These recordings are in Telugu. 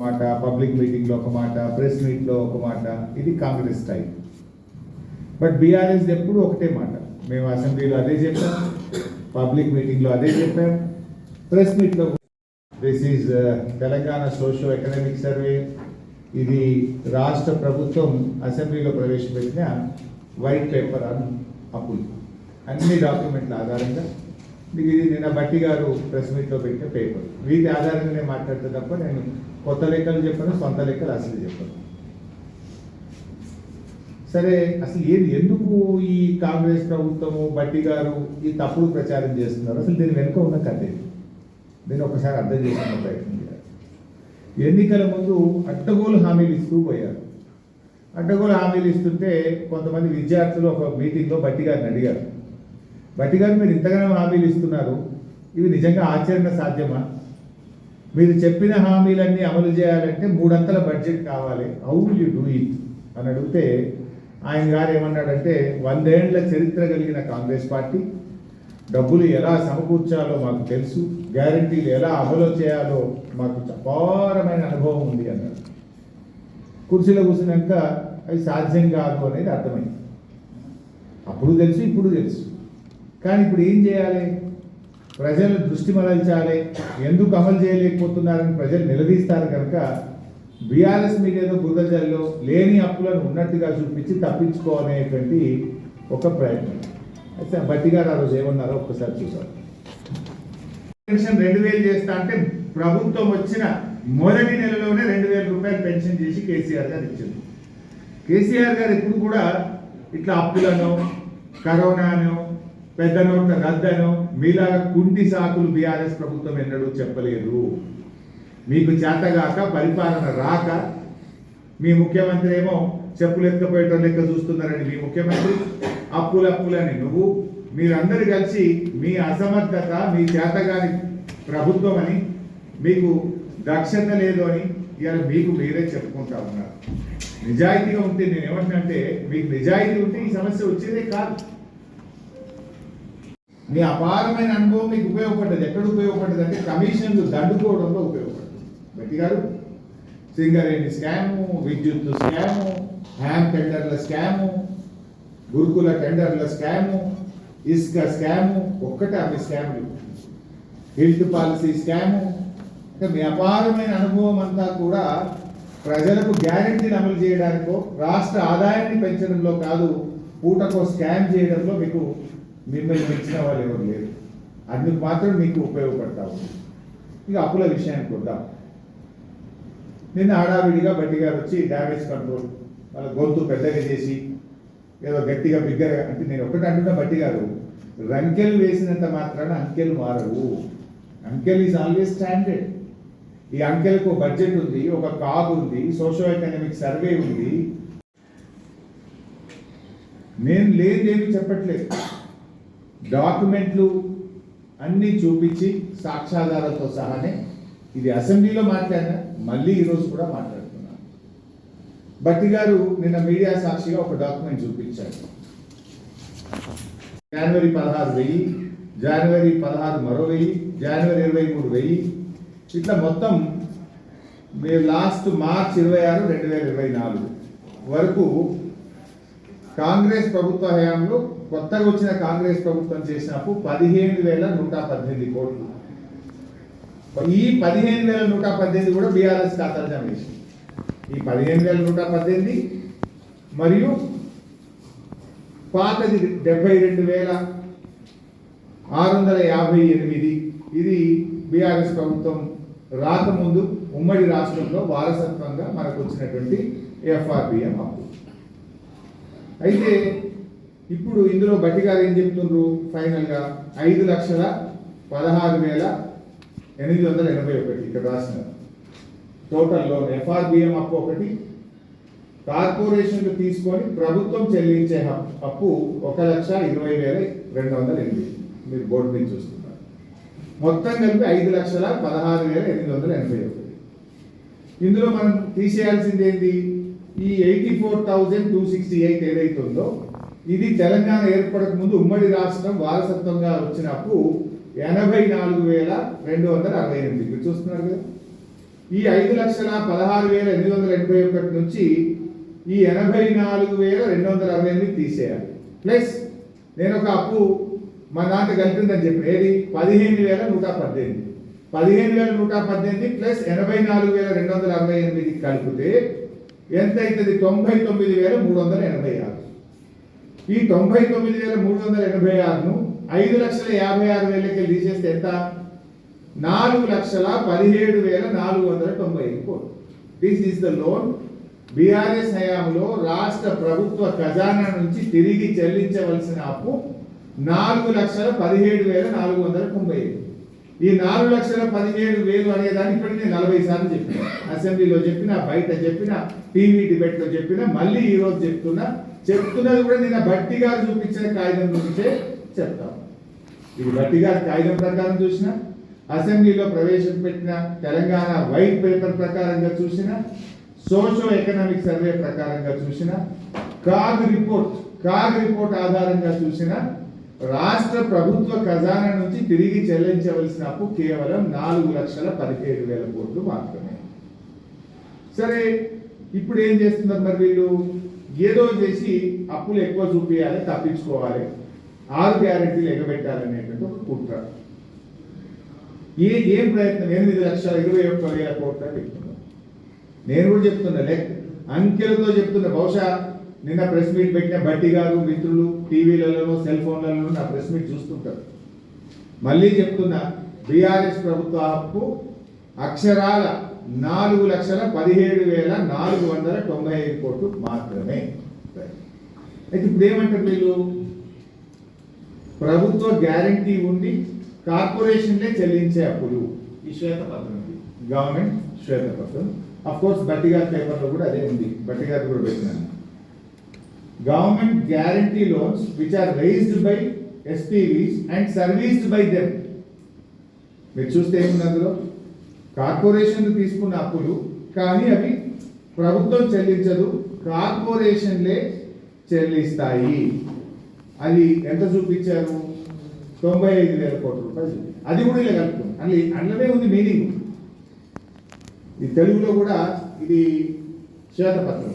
మాట, పబ్లిక్ మీటింగ్లో ఒక మాట, ప్రెస్ మీట్లో ఒక మాట, ఇది కాంగ్రెస్ స్టైల్. బట్ బీఆర్ఎస్ ఎప్పుడు ఒకటే మాట, మేము అసెంబ్లీలో అదే చెప్పాం, పబ్లిక్ మీటింగ్లో అదే చెప్పాం, ప్రెస్ మీట్లో. This is Telangana socio economic survey. ఇది రాష్ట్ర ప్రభుత్వం అసెంబ్లీలో ప్రవేశపెట్టిన వైట్ పేపర్ ఆన్ అప్పులు, అన్ని డాక్యుమెంట్ల ఆధారంగా. ఇది నిన్న బట్టి గారు ప్రెస్ మీట్లో పెట్టిన పేపర్. వీటి ఆధారంగానే మాట్లాడితే తప్ప నేను కొత్త లెక్కలు చెప్పను, సొంత లెక్కలు అసలు చెప్పను. సరే, అసలు ఎందుకు ఈ కాంగ్రెస్ ప్రభుత్వము బట్టి గారు ఈ తప్పుడు ప్రచారం చేస్తున్నారు? అసలు దీని వెనుక ఉన్న కథ దీన్ని ఒకసారి అర్థం చేసుకునే ప్రయత్నం చేయాలి. ఎన్నికల ముందు అడ్డగోలు హామీలు ఇస్తూ పోయారు. అడ్డగోలు హామీలు ఇస్తుంటే కొంతమంది విద్యార్థులు ఒక మీటింగ్లో బట్టి గారిని అడిగారు, బట్టి గారు మీరు ఇంతగానో హామీలు ఇస్తున్నారు, ఇవి నిజంగా ఆచరణ సాధ్యమా? మీరు చెప్పిన హామీలన్నీ అమలు చేయాలంటే 3 అంతల బడ్జెట్ కావాలి, how will you do it అని అడిగితే ఆయన గారు ఏమన్నాడంటే, 100 ఏళ్ల చరిత్ర కలిగిన కాంగ్రెస్ పార్టీ, డబ్బులు ఎలా సమకూర్చాలో మాకు తెలుసు, గ్యారంటీలు ఎలా అమలు చేయాలో మాకు అపారమైన అనుభవం ఉంది అన్నాడు. కుర్చీలో కూర్చున్నాక అవి సాధ్యం కాదు అనేది అర్థమైంది. అప్పుడు తెలుసు, ఇప్పుడు తెలుసు. కానీ ఇప్పుడు ఏం చేయాలి? ప్రజల దృష్టి మరల్చాలి. ఎందుకు అమలు చేయలేకపోతున్నారని ప్రజలు నిలదీస్తారు కనుక బీఆర్ఎస్ మీద ఏదో బురదజల్లో లేని అప్పులను ఉన్నట్టుగా చూపించి తప్పించుకోవాలనేటువంటి ఒక ప్రయత్నం. అయితే బట్టి గారు ఆ రోజు ఏమన్నారో ఒక్కసారి చూసారు. పెన్షన్ 2000 చేస్తా అంటే ప్రభుత్వం వచ్చిన మొదటి నెలలోనే 2000 రూపాయలు పెన్షన్ చేసి కేసీఆర్ గారు ఇచ్చింది. కేసీఆర్ గారు ఎప్పుడు కూడా ఇట్లా అప్పులను, కరోనాను, పెద్ద నోట్ల రద్దను మీలాగా కుంటి సాకులు బీఆర్ఎస్ ప్రభుత్వం ఎన్నడూ చెప్పలేదు. మీకు చేతగాక, పరిపాలన రాక, మీ ముఖ్యమంత్రి ఏమో చెప్పులు ఎత్తుకపోయేటో లెక్క చూస్తున్నారని మీ ముఖ్యమంత్రి, అప్పులని నువ్వు, మీరందరూ కలిసి మీ అసమర్థత, మీ చేతగాని ప్రభుత్వం అని, మీకు దక్షత లేదు అని ఇవాళ మీకు మీరే చెప్పుకుంటా ఉన్నారు. నిజాయితీగా ఉంటే నేను ఏమంటున్నానంటే, మీకు నిజాయితీ ఉంటే ఈ సమస్య వచ్చేదే కాదు. మీ అపారమైన అనుభవం మీకు ఉపయోగపడ్డది. ఎక్కడ ఉపయోగపడ్డది అంటే కమిషన్లు దండుకోవడంలో ఉపయోగపడ్డది. బట్టి గారు సింగరేణి స్కాము, విద్యుత్ స్కాము, హ్యామ్ టెండర్ల స్కాము, గురుకుల టెండర్ల స్కాము, ఇసుక స్కాము, ఒక్కటే అవి స్కాములు, హెల్త్ పాలసీ స్కాము. అంటే మీ అపారమైన అనుభవం అంతా కూడా ప్రజలకు గ్యారెంటీని అమలు చేయడానికో, రాష్ట్ర ఆదాయాన్ని పెంచడంలో కాదు, పూటకో స్కామ్ చేయడంలో మీకు మిమ్మల్ని మించిన వాళ్ళు ఎవరు లేరు. అందుకు మాత్రం మీకు ఉపయోగపడతా ఉంది. ఇక అప్పుల విషయానికి వద్దాం. నిన్న హడావిడిగా బట్టి గారు వచ్చి డ్యామేజ్ కంట్రోల్, వాళ్ళ గొంతు పెద్దగా చేసి ఏదో గట్టిగా బిగ్గరగా అంటే, నేను ఒకటి అంటున్నా, బట్టి గారు రంకెలు వేసినంత మాత్రాన అంకెలు మారవు. అంకెల్ ఈజ్ ఆల్వేస్ స్టాండర్డ్. ఈ అంకెలకు బడ్జెట్ ఉంది, ఒక కాగ్ ఉంది, సోషో ఎకనామిక్ సర్వే ఉంది. నేను లేదేమి చెప్పట్లేదు, డాక్యుమెంట్లు అన్నీ చూపించి సాక్ష్యాధారాలతో సహానే ఇది అసెంబ్లీలో మాట్లాడినా, మళ్ళీ ఈరోజు కూడా మాట్లాడుతున్నాను. బట్టి గారు నిన్న మీడియా సాక్షిగా ఒక డాక్యుమెంట్ చూపించారు. జనవరి 16 1000, జనవరి 16 మరో 1000, జనవరి 23 1000, ఇట్లా మొత్తం మీరు లాస్ట్ మార్చ్ 26 2024 వరకు కాంగ్రెస్ ప్రభుత్వ హయాంలో కొత్తగా వచ్చిన కాంగ్రెస్ ప్రభుత్వం చేసినప్పుడు 15,118 కోట్లు. ఈ 15,118 కూడా బీఆర్ఎస్ ఖాతాలు జమ చేసింది. ఈ 15,118 మరియు పాతది 72,658. ఇది బీఆర్ఎస్ ప్రభుత్వం రాకముందు ఉమ్మడి రాష్ట్రంలో వారసత్వంగా మనకు వచ్చినటువంటి ఎఫ్ఆర్బిఎం అప్పు. అయితే ఇప్పుడు ఇందులో బట్టి గారు ఏం చెప్తున్నారు? ఫైనల్గా 5,16,881 ఇక్కడ రాసిన టోటల్లో ఎఫ్ఆర్బిఎం అప్పు ఒకటి, కార్పొరేషన్లు తీసుకొని ప్రభుత్వం చెల్లించే అప్పు 1,20,208. మీరు బోర్డు మీద చూస్తున్నారు. మొత్తం కలిపి 5,16,881. ఇందులో మనం తీసేయాల్సింది ఏంటి? ఈ 84,268 ఏదైతే ఉందో, ఇది తెలంగాణ ఏర్పడక ముందు ఉమ్మడి రాష్ట్రం వారసత్వంగా వచ్చిన అప్పు 84,268. మీరు చూస్తున్నారు కదా, ఈ 5,16,881 నుంచి ఈ 84,268 తీసేయాలి. ప్లస్ నేను ఒక అప్పు మా దాంట్లో కలిపిందని చెప్పిన ఏది 15,118 15,118 ప్లస్ 84,268 కలిపితే ఎంత అవుతుంది? 99,386. ఈ 99,386ను 5,56,000 తీసేస్తే ఎంత? 4,17,495 కోట్లు. This is the loan BRS హయాంలో రాష్ట్ర ప్రభుత్వ ఖజానా నుంచి తిరిగి చెల్లించవలసిన అప్పు 4,17,495. ఈ 4,17,000 అనేదాన్ని ఇప్పటికి నేను 40 సార్లు చెప్పిన, అసెంబ్లీలో చెప్పిన, బయట చెప్పిన, టీవీ డిబేట్లో చెప్పిన, మళ్ళీ ఈ రోజు చెప్తున్నది కూడా నిన్న భట్టి గారు చూపించిన కాగితం గురించే చెప్తాం. ఇది భట్టి గారి కాగితం ప్రకారం చూసిన, అసెంబ్లీలో ప్రవేశపెట్టిన తెలంగాణ వైట్ పేపర్ ప్రకారంగా చూసిన, సోషో ఎకనామిక్ సర్వే ప్రకారంగా చూసిన, కాగ్ రిపోర్ట్ ఆధారంగా చూసిన, రాష్ట్ర ప్రభుత్వ ఖజానా నుంచి తిరిగి చెల్లించవలసిన అప్పు కేవలం 4,17,000 కోట్లు మాత్రమే. సరే, ఇప్పుడు ఏం చేస్తున్నారు మరి వీళ్ళు? ఏదో చేసి అప్పులు ఎక్కువ చూపించాలి, తప్పించుకోవాలి, 6 గ్యారెంటీలు ఎగబెట్టాలనేటువంటి ఒక కుట్ర. ఏం ప్రయత్నం? 8,21,000 కోట్ల పెట్టుకున్నాం. నేను కూడా చెప్తున్నా, అంకెలతో చెప్తున్నా. బహుశా నిన్న ప్రెస్ మీట్ పెట్టిన భట్టి గారు మిత్రులు టీవీలలో సెల్ ఫోన్లలో నా ప్రెస్ మీట్ చూస్తుంటారు. మళ్ళీ చెప్తున్నా, బీఆర్ఎస్ ప్రభుత్వ అప్పు అక్షరాల 4,17,495 కోట్లు మాత్రమే. అయితే ఇప్పుడు ఏమంటారు వీళ్ళు? ప్రభుత్వ గ్యారంటీ ఉండి కార్పొరేషన్లే చెల్లించే అప్పులు. ఈ శ్వేతపత్రం, గవర్నమెంట్ శ్వేతపత్రం. అఫ్ కోర్స్ భట్టి గారి పేపర్లో కూడా అదే ఉంది, భట్టి గారు కూడా పెట్టినాను. Government guarantee loans which are raised by SPVs and serviced by them. మీరు చూస్తే ఏముంది అందులో? కార్పొరేషన్ తీసుకున్న అప్పులు, కానీ అవి ప్రభుత్వం చెల్లించదు, కార్పొరేషన్లే చెల్లిస్తాయి. అది ఎంత చూపించారు? 95,000 కోట్ల రూపాయలు. అది కూడా ఇలా కలుపుతుంది. అందులోనే ఉంది మీనింగ్. ఈ తెలుగులో కూడా ఇది శ్వేతపత్రం,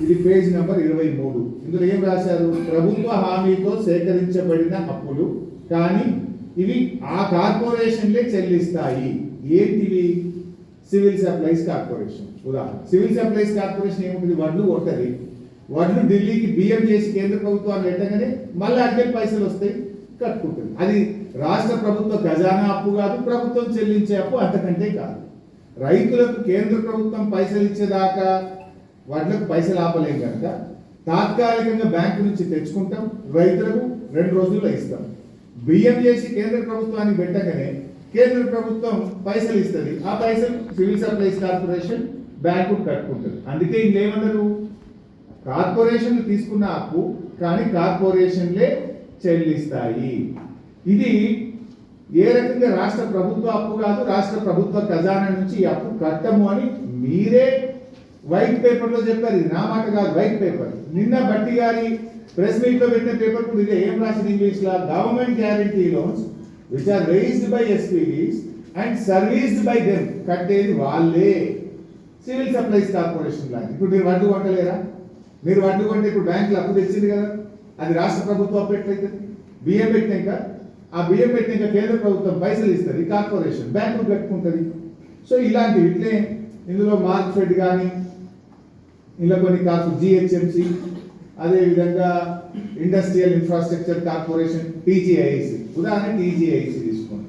ఇది పేజ్ నెంబర్ 23. ఇందులో ఏం రాశారు? ప్రభుత్వ హామీతో సేకరించబడిన అప్పులు, కానీ ఇవి ఆ కార్పొరేషన్లే చెల్లిస్తాయి. ఏంటివి? Civil supplies corporation. ఉదాహరణ, సివిల్ సప్లైస్ కార్పొరేషన్ ఏముంటుంది? వడ్లు కొట్టది. వడ్లు ఢిల్లీకి బియ్యం చేసి కేంద్ర ప్రభుత్వాన్ని పెట్టగానే మళ్ళీ అడిగే పైసలు వస్తాయి, కట్టుకుంటుంది. అది రాష్ట్ర ప్రభుత్వ ఖజానా అప్పు కాదు, ప్రభుత్వం చెల్లించే అప్పు అంతకంటే కాదు. రైతులకు కేంద్ర ప్రభుత్వం పైసలు ఇచ్చేదాకా వాటికి పైసలు ఆపలేం కనుక తాత్కాలికంగా బ్యాంకు నుంచి తెచ్చుకుంటాం, రైతులకు 2 రోజుల్లో ఇస్తాం. బియ్యం చేసి కేంద్ర ప్రభుత్వానికి పెట్టగానే కేంద్ర ప్రభుత్వం పైసలు ఇస్తుంది, ఆ పైసలు సివిల్ సప్లైస్ కార్పొరేషన్ బ్యాంకు కట్టుకుంటుంది. అందుకే ఇది ఏమన్నారు? కార్పొరేషన్ తీసుకున్న అప్పు, కానీ కార్పొరేషన్లే చెల్లిస్తాయి. ఇది ఏ రకంగా రాష్ట్ర ప్రభుత్వ అప్పు కాదు, రాష్ట్ర ప్రభుత్వ ఖజానా నుంచి ఈ అప్పు కట్టము అని మీరే వైట్ పేపర్ లో చెప్పారు. ఇది నా మాట కాదు, వైట్ పేపర్. నిన్న భట్టి గారి ప్రెస్ మీట్ లో పెట్టిన పేపర్ కూడా ఇదే. ఏం రాసింది ఇంగ్లీష్ లో? Government guarantee loans which are raised by SPVs and serviced by them. కట్టేది వాళ్ళే, సివిల్ సప్లైస్ కార్పొరేషన్ లాంటి. ఇప్పుడు మీరు వడ్లు కొట్టలేరా? మీరు వడ్లు కొంటే ఇప్పుడు బ్యాంకులు అప్పు తెచ్చింది కదా, అది రాష్ట్ర ప్రభుత్వం అప్పు ఎట్లయితుంది? బియ్యం పెట్టినాక, ఆ బియ్యం పెట్టినాక కేంద్ర ప్రభుత్వం పైసలు ఇస్తుంది, కార్పొరేషన్ బ్యాంకులు కట్టుకుంటుంది. సో ఇలాంటివి ఇట్లే ఇందులో మార్కెట్ కానీ ఇలా కొన్ని జిహెచ్ఎంసి, అదేవిధంగా ఇండస్ట్రియల్ ఇన్ఫ్రాస్ట్రక్చర్ కార్పొరేషన్, టీజీఐసి. ఉదాహరణ టీజీఐసి తీసుకోండి.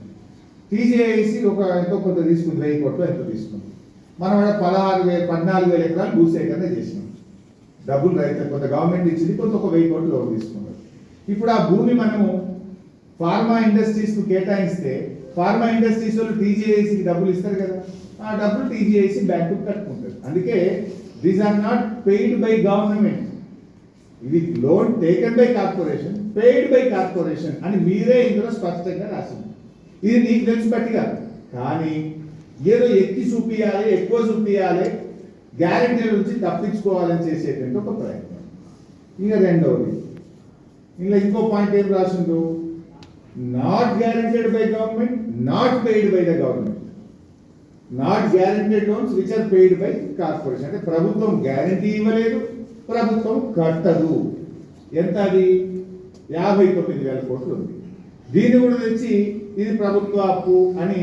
టీజీఐసి ఒక ఎంతో కొంత తీసుకుంది, 1000 కోట్లు ఎంతో తీసుకుంది. మనం 14,000 ఎకరాలు భూసేకరణ చేసినాం. డబ్బులు రైతులు కొంత గవర్నమెంట్ ఇచ్చింది, కొంత ఒక 1000 కోట్లు లోన్ తీసుకున్నారు. ఇప్పుడు ఆ భూమి మనము ఫార్మా ఇండస్ట్రీస్కు కేటాయిస్తే ఫార్మా ఇండస్ట్రీస్ వాళ్ళు టీజీఐసికి డబ్బులు ఇస్తారు కదా, ఆ డబ్బులు టీజీఐసి బ్యాంకు కట్టుకుంటారు. అందుకే these are not paid by government, ఇది loan taken by corporation, paid by corporation అని మీరే ఇందులో స్పష్టంగా రాసింది. ఇది నీకు తెలిసి బట్టిగా, కానీ ఏదో ఎక్కి చూపియాలి, ఎక్కువ చూపియాలి, గ్యారెంటీ నుంచి తప్పించుకోవాలని చేసేటువంటి ఒక ప్రయత్నం. ఇంకా రెండవది, ఇంకా ఇంకో పాయింట్ ఏం రాసిండు? Not guaranteed by government, not paid by the government. Not guaranteed loans which are paid by corporation. అంటే ప్రభుత్వం గ్యారంటీ ఇవ్వలేదు, ప్రభుత్వం కట్టదు. ఎంత అది? 59,000 కోట్లు ఉంది. దీన్ని కూడా తెచ్చి ఇది ప్రభుత్వ అప్పు అని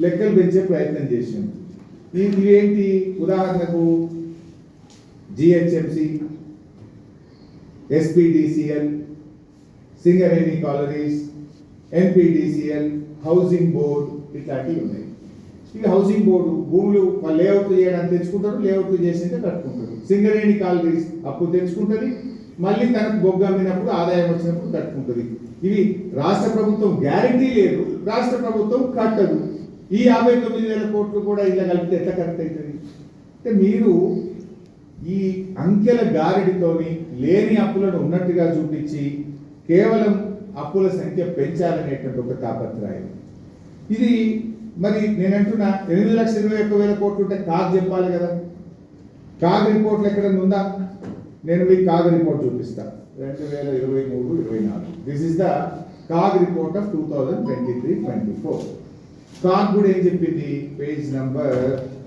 లెక్కలు పెంచే ప్రయత్నం చేసింది. ఇది ఏంటి? ఉదాహరణకు GHMC, SPDCL, Singareni colonies, NPDCL, housing board ఇట్లాంటివి ఉన్నాయి. ఇవి హౌసింగ్ బోర్డు భూములు లేఅవుట్ చేయడానికి తెచ్చుకుంటారు, లేఅవుట్ చేసింటే కట్టుకుంటారు. సింగరేణి కాలనీస్ అప్పు తెచ్చుకుంటుంది, మళ్ళీ తనకు బొగ్గు అమ్మినప్పుడు ఆదాయం వచ్చినప్పుడు కట్టుకుంటుంది. ఇవి రాష్ట్ర ప్రభుత్వం గ్యారంటీ లేదు, రాష్ట్ర ప్రభుత్వం కట్టదు. ఈ 59,000 కోట్లు కూడా ఇలా కలిపితే ఎట్లా కరెక్ట్ అవుతుంది? అంటే మీరు ఈ అంకెల గారడితోని లేని అప్పులను ఉన్నట్టుగా చూపించి కేవలం అప్పుల సంఖ్య పెంచాలనేటువంటి ఒక తాపత్రయం. ఇది మరి నేనంటున్నా 8,21,000 కోట్లు ఉంటే కాగ్ చెప్పాలి కదా. కాగ్ రిపోర్ట్లు ఎక్కడన్నా ఉందా? నేను మీకు కాగ్ రిపోర్ట్ చూపిస్తా. 2023-24 this is the CAG report of 2023-24. CAG కూడా ఏం చెప్పింది? పేజ్ నంబర్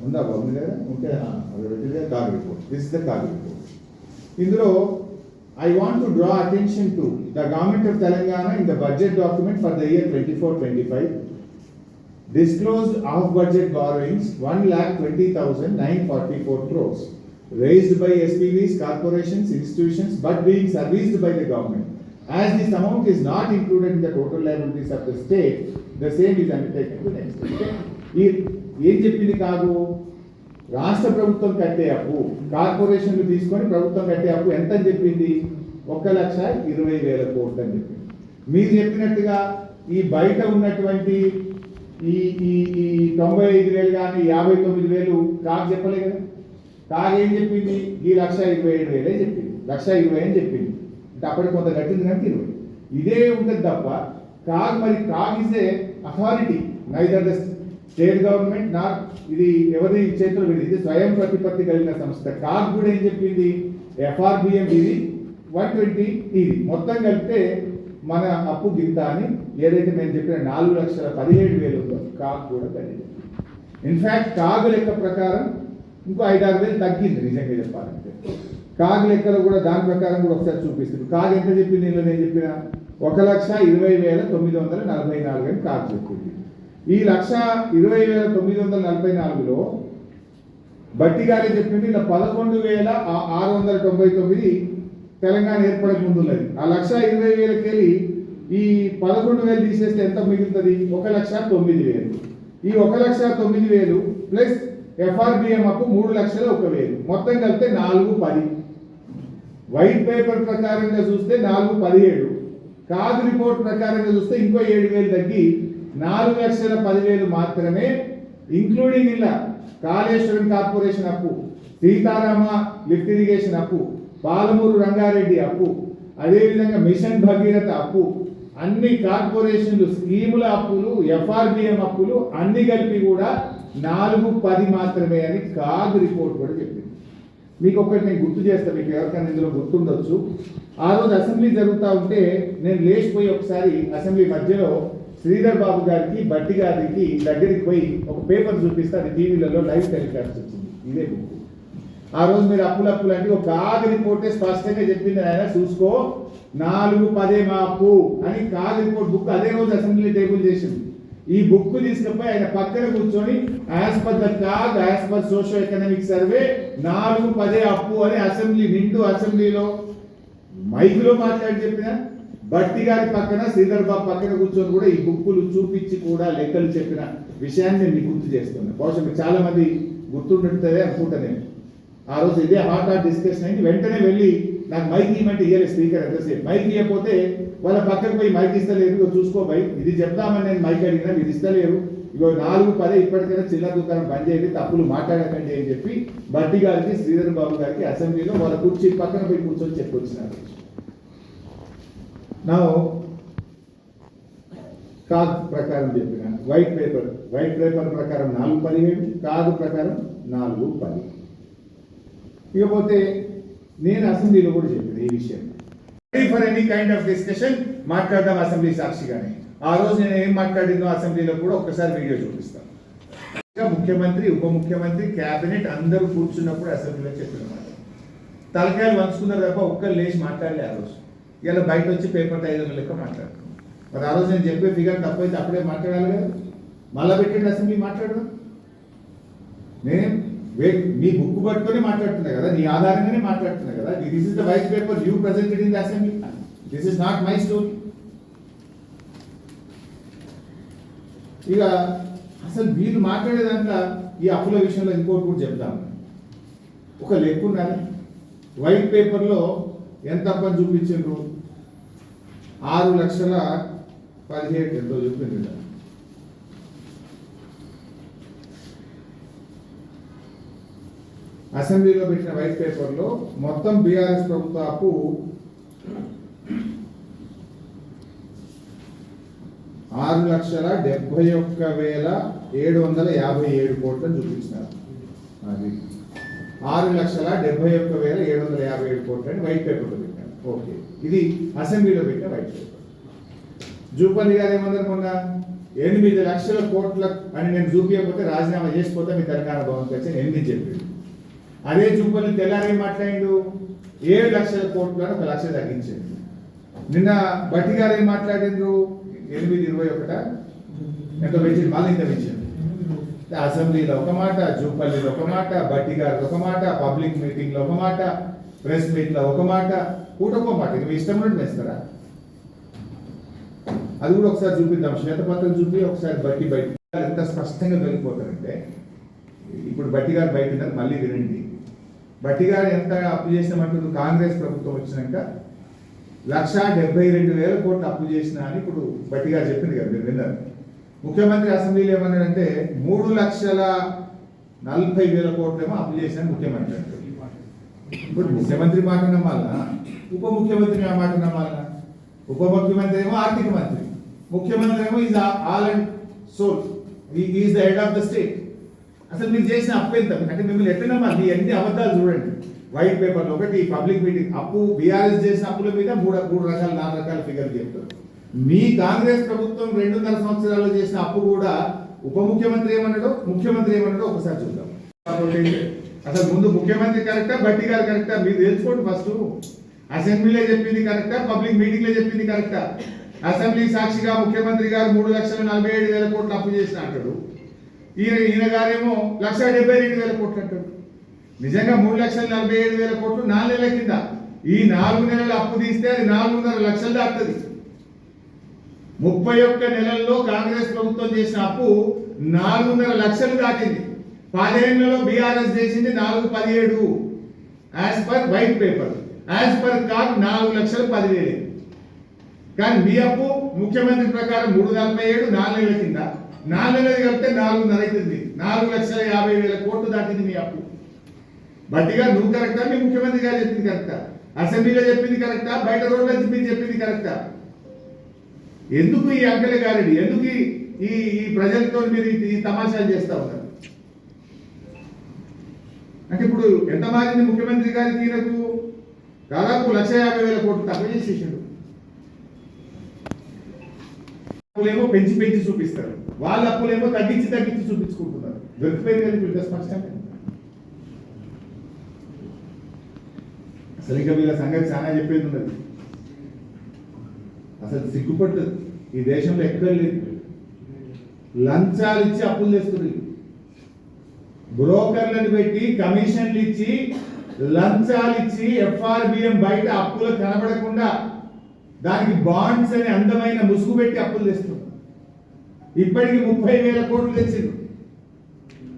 ఉందా? బాగుంది కదా, ఉంటే CAG report. This is the CAG report. ఇందులో I want to draw attention to the government of Telangana in the budget document for the year 24-25 disclosed off budget borrowings 1,20,944 crores raised by SPVs, corporations, institutions but being serviced by the government. As this amount is not included in the total liabilities of the state, the same is undertaken to next year. ఏం చెప్పింది కాదు? రాష్ట్ర ప్రభుత్వం కట్టే అప్పు, కార్పొరేషన్లు తీసుకొని ప్రభుత్వం కట్టే అప్పు ఎంత అని చెప్పింది? 1,20,000 కోట్లు అని చెప్పింది. మీరు చెప్పినట్టుగా ఈ బయట ఉన్నటువంటి ఈ ఈ ఈ 95,000 కానీ 59,000 కాగ్ చెప్పలే కదా. కాగ్ ఏం చెప్పింది? ఈ 1,27,000 చెప్పింది, 1,20,000 అని చెప్పింది. అంటే అప్పటికి కొంత కట్టింది కానీ 20. ఇదే ఉంటుంది తప్ప కాగ్ మరి CAG is a authority, neither the state government not, ఇది ఎవరి చేతులు వెళ్ళి, ఇది స్వయం ప్రతిపత్తి కలిగిన సంస్థ. కాగ్ కూడా ఏం చెప్పింది? ఎఫ్ఆర్బిఎం ఇది 120, ఇది మొత్తం కలిపితే మన అప్పు గింత అని ఏదైతే నేను చెప్పిన 4,17,000 ఉందో కాగ్ కూడా కలిగింది. ఇన్ఫ్యాక్ట్ కాగ్ లెక్క ప్రకారం ఇంకో 5-6,000 తగ్గింది నిజంగా చెప్పాలంటే. కాగ్ లెక్కలు కూడా దాని ప్రకారం కూడా ఒకసారి చూపిస్తుంది. కాగ్ ఎంత చెప్పింది? నేను చెప్పిన 1,20,944 అని కాగ్ చెప్పింది. ఈ 1,20,944లో బట్టి గారి చెప్పింది ఇలా 11,699 తెలంగాణ ఏర్పడక ముందు ఉన్నది. ఆ 1,20,000కి వెళ్ళి ఈ 11,000 తీసేస్తే ఎంత మిగులుతుంది? 1,09,000. ఈ 1,09,000 ప్లస్ ఎఫ్ఆర్బిఎం అప్పు 3,01,000 మొత్తం కలిపితే 4,10. వైట్ పేపర్ ప్రకారంగా చూస్తే 4,17. కాగ్ రిపోర్ట్ ప్రకారంగా చూస్తే ఇంకో 7,000 తగ్గి 4,10,000 మాత్రమే, ఇంక్లూడింగ్ ఇలా కాళేశ్వరం కార్పొరేషన్ అప్పు, సీతారామ లిఫ్ట్ ఇరిగేషన్ అప్పు, పాలమూరు రంగారెడ్డి అప్పు, అదేవిధంగా మిషన్ భగీరథ అప్పు, అన్ని కార్పొరేషన్లు స్కీముల అప్పులు, ఎఫ్ఆర్బిఎం అప్పులు అన్ని కలిపి కూడా 4,10 మాత్రమే అని కాగ్ రిపోర్ట్ కూడా చెప్పింది. మీకు ఒకటి నేను గుర్తు చేస్తాను, మీకు ఎవరికైనా ఇందులో గుర్తుండొచ్చు. ఆ రోజు అసెంబ్లీ జరుగుతూ ఉంటే నేను లేచిపోయి ఒకసారి అసెంబ్లీ మధ్యలో శ్రీధర్ బాబు గారికి బట్టి గారికి దగ్గరికి పోయి ఒక పేపర్ చూపిస్తే అది టీవీలలో లైవ్ టెలికాస్ట్ వచ్చింది. ఇదే బుక్. ఆ రోజు మీరు అప్పులు అంటే ఒక కాగ్ రిపోర్టే స్పష్టంగా చెప్పింది, ఆయన చూసుకో 4,10 మా అప్పు అని కాగ్ రిపోర్ట్ బుక్ అదే రోజు అసెంబ్లీ టేబుల్ చేసింది. ఈ బుక్ తీసుకుపోయి ఆయన పక్కన కూర్చొని as per the CAG, as per socio economic survey 4,10 అప్పు అని అసెంబ్లీ నిండు అసెంబ్లీలో మైకులో మాట్లాడి చెప్పిన బట్టి గారి పక్కన శ్రీధర్ బాబు పక్కన కూర్చొని కూడా ఈ బుక్కులు చూపించి కూడా లెక్కలు చెప్పిన విషయాన్ని నేను గుర్తు చేస్తున్నాను. బహుశా మీకు చాలా మంది గుర్తుంటుందే అనుకుంటా. నేను ఆ రోజు ఇదే హాట్ డిస్కషన్ అయింది. వెంటనే వెళ్ళి నాకు మైక్ ఇవ్వమంటే ఇయ్యాలి స్పీకర్ ఎంతసేపు. మైక్ ఇవ్వకపోతే వాళ్ళ పక్కకు పోయి మైక్ ఇస్తలేరు, ఇగో చూసుకోబోయి ఇది చెప్దామని నేను మైక్ అడిగినా మీరు ఇస్తలేరు, ఇగో 4,10 ఇప్పటికైనా చిల్లర దుకాణం బంద్ చేయండి, తప్పులు మాట్లాడకండి అని చెప్పి బట్టి గారికి శ్రీధర్ బాబు గారికి అసెంబ్లీలో వాళ్ళ కుర్చీ పక్కన పోయి కూర్చొని చెప్పొచ్చినారు. నా కాగ్ ప్రకారం చెప్పిన వైట్ పేపర్ ప్రకారం 4,17, కాగ్ ప్రకారం 4,10. ఇకపోతే నేను అసెంబ్లీలో కూడా చెప్పింది ఈ విషయం. For any kind of discussion మాట్లాడదాం అసెంబ్లీ సాక్షిగానే. ఆ రోజు నేను ఏం మాట్లాడిందో అసెంబ్లీలో కూడా ఒక్కసారి వీడియో చూపిస్తాను. ముఖ్యమంత్రి, ఉప ముఖ్యమంత్రి, క్యాబినెట్ అందరూ కూర్చున్నప్పుడు అసెంబ్లీలో చెప్పిన మాట. తలకాయలు వంచుకున్నారు తప్ప ఒక్కరు లేచి మాట్లాడలే ఆ రోజు. ఇలా బయట వచ్చి పేపర్ 500 లెక్క మాట్లాడుతున్నాం. మరి ఆ రోజు నేను చెప్పే ఫిగర్ తప్పైతే అప్పుడే మాట్లాడాలి కదా, మళ్ళా పెట్టండి అసెంబ్లీ మాట్లాడదాం. నేను మీ బుక్ పట్టుకొని మాట్లాడుతున్నా కదా, నీ ఆధారంగానే మాట్లాడుతున్నా కదా. This is the white paper you presented in the assembly, this is not my story. ఇక అసలు వీళ్ళు మాట్లాడే దాంట్లో ఈ అప్పుల విషయంలో ఇంకోటి కూడా చెప్తాను. ఒక లెక్క ఉండాలి. వైట్ పేపర్లో ఎంత అప్పని చూపించారు, 6,17,000 ఎంతో చెప్పింది కదా. అసెంబ్లీలో పెట్టిన వైట్ పేపర్లో మొత్తం బీఆర్ఎస్ ప్రభుత్వ అప్పు 6,71,757 కోట్లను చూపించినారు. అది 6,71,757 కోట్లని వైట్ పేపర్లో పెట్టారు. ఓకే, ఇది అసెంబ్లీలో పెట్టిన వైట్ పేపర్. జూపల్లి గారు ఏమన్నారు మొన్న, 8 లక్షల కోట్ల అని నేను చూపించకపోతే రాజీనామా చేసిపోతే మీ తెలంగాణ భవన్కి వచ్చి 8 చెప్పిండు. అదే జూపల్లి తెల్లారి మాట్లాడిండు, 7 లక్షల కోట్లను 1 లక్ష తగ్గించింది. నిన్న బట్టి గారు ఏం మాట్లాడిండ్రు, 821 ఎంతో పెంచింది, మళ్ళీ ఇంత పెంచింది. అసెంబ్లీలో ఒక మాట, జూపల్లిలో ఒక మాట, బట్టి గారిలో ఒక మాట, పబ్లిక్ మీటింగ్లో ఒక మాట, ప్రెస్ మీట్లో ఒక మాట, పూటకో మాట. ఇవి ఇష్టం ఉన్నట్టు వేస్తారా? అది కూడా ఒకసారి చూపిద్దాం. శ్వేతపత్రం చూపి ఒకసారి బట్టి బయట ఎంత స్పష్టంగా దొరికిపోతారంటే, ఇప్పుడు బట్టి గారు బయట ఉన్నారు, మళ్ళీ వినండి. బట్టి గారు ఎంత అప్పు చేసినామంటున్నారు, కాంగ్రెస్ ప్రభుత్వం వచ్చినాక 1,72,000 కోట్లు అప్పు చేసిన అని ఇప్పుడు బట్టి గారు చెప్పింది కదా, మీరు విన్నారు. ముఖ్యమంత్రి అసెంబ్లీలో ఏమన్నాడంటే 3,40,000 కోట్లేమో అప్పు చేసిన ముఖ్యమంత్రి అంటారు. ఇప్పుడు ముఖ్యమంత్రి మాట నమ్మాలనా, ఉప ముఖ్యమంత్రి మాట నమ్మాలనా? ఉప ముఖ్యమంత్రి ఏమో ఆర్థిక మంత్రి, ముఖ్యమంత్రి ఏమో is all and soul, is the head of the state. అసలు మీరు చేసిన అప్పు ఎంత అంటే మిమ్మల్ని ఎట్లా నమ్మాలి? ఎన్ని అబద్ధాలు చూడండి. వైట్ పేపర్లో ఒకటి, పబ్లిక్ మీటింగ్ అప్పు, బీఆర్ఎస్ చేసిన అప్పుల మీద 3 రకాల 4 రకాల ఫిగర్లు చెప్తారు. మీ కాంగ్రెస్ ప్రభుత్వం 2.5 సంవత్సరాల్లో చేసిన అప్పు కూడా ఉప ముఖ్యమంత్రి ఏమన్నాడో, ముఖ్యమంత్రి ఏమన్నాడో ఒకసారి చూద్దాం. అసలు ముందు ముఖ్యమంత్రి కరెక్టా, బట్టి గారు కరెక్టా మీరు తెలుసుకోండి ఫస్ట్. అసెంబ్లీలో చెప్పింది కరెక్టా, పబ్లిక్ మీటింగ్ లో చెప్పింది కరెక్టా? అసెంబ్లీ సాక్షిగా ముఖ్యమంత్రి గారు 3,47,000 కోట్లు అప్పు చేసిన అంటాడు. ఈయన గారేమో 1,72,000 కోట్లు అంటాడు. నిజంగా 3,47,000 కోట్లు 4 నెలల కింద. ఈ 4 నెలల అప్పు తీస్తే అది 4.5 లక్షలు దాటుతుంది. 31 నెలల్లో కాంగ్రెస్ ప్రభుత్వం చేసిన అప్పు 4.5 లక్షలు దాటింది. 10 ఏళ్లలో బీఆర్ఎస్ చేసింది 4,17 as per white paper. As per CAG 4,10,000. కానీ మీ అప్పు ముఖ్యమంత్రి ప్రకారం 3,47, 4 నెలల కింద. 4 నెలలు కలిపితే 4.5 అవుతుంది. 4,50,000 కోట్లు దాటింది మీ అప్పు. బట్టి గారు నువ్వు కరెక్టా, మీ ముఖ్యమంత్రి గారు చెప్పింది కరెక్టా? అసెంబ్లీలో చెప్పింది కరెక్టా, బయట రోడ్ల మీరు చెప్పింది కరెక్టా? ఎందుకు ఈ అంకెల గారెడి, ఎందుకు ఈ ప్రజలతో మీరు ఈ తమాషాలు చేస్తా ఉన్నారు? అంటే ఇప్పుడు ఎంత మారింది ముఖ్యమంత్రి గారికి? ఈయనకు దాదాపు 1,50,000 కోట్లు తక్కువ చేసేసాడు. అప్పులేమో పెంచి పెంచి చూపిస్తారు, వాళ్ళ అప్పులేమో తగ్గించి తగ్గించి చూపించుకుంటున్నారు. దొరికిపోయింది కానీ వీళ్ళ స్పష్టంగా. అసలు ఇంకా వీళ్ళ సంగతి చాలా చెప్పేది ఉన్నది. అసలు సిగ్గుపట్టు ఈ దేశంలో ఎక్కడ లేదు. లంచాలు ఇచ్చి అప్పులు తెస్తుంది, బ్రోకర్లను పెట్టి కమిషన్లు ఇచ్చి లంచాలు ఇచ్చి FRBM బయట అప్పులు కనబడకుండా దానికి బాండ్స్ అని అందమైన ముసుగు పెట్టి అప్పులు తెస్తుంది. ఇప్పటికి 30,000 కోట్లు తెచ్చింది.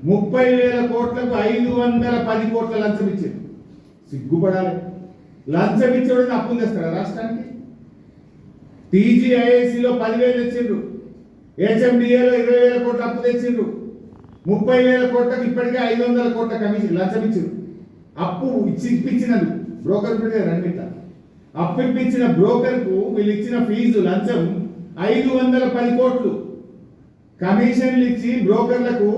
30,000 కోట్లకు 510 కోట్ల లంచం ఇచ్చింది. సిగ్గుపడాలి. లంచం ఇచ్చేవాడిని అప్పులు తెస్తారా రాష్ట్రానికి? TGIACలో 10,000 తెచ్చిండ్రు, HMDAలో 20,000 కోట్ల అప్పు తెచ్చిండ్రు. 30,000 కోట్లకు ఇప్పటికే 500 కోట్ల కమిషన్ లంచం ఇచ్చిండ్రు. అప్పు ఇప్పించినది బ్రోకర్ రెండిట. అప్పు ఇప్పించిన బ్రోకర్కు వీళ్ళు ఇచ్చిన ఫీజు లంచం 510 కోట్లు. కమిషన్లు ఇచ్చి బ్రోకర్లకు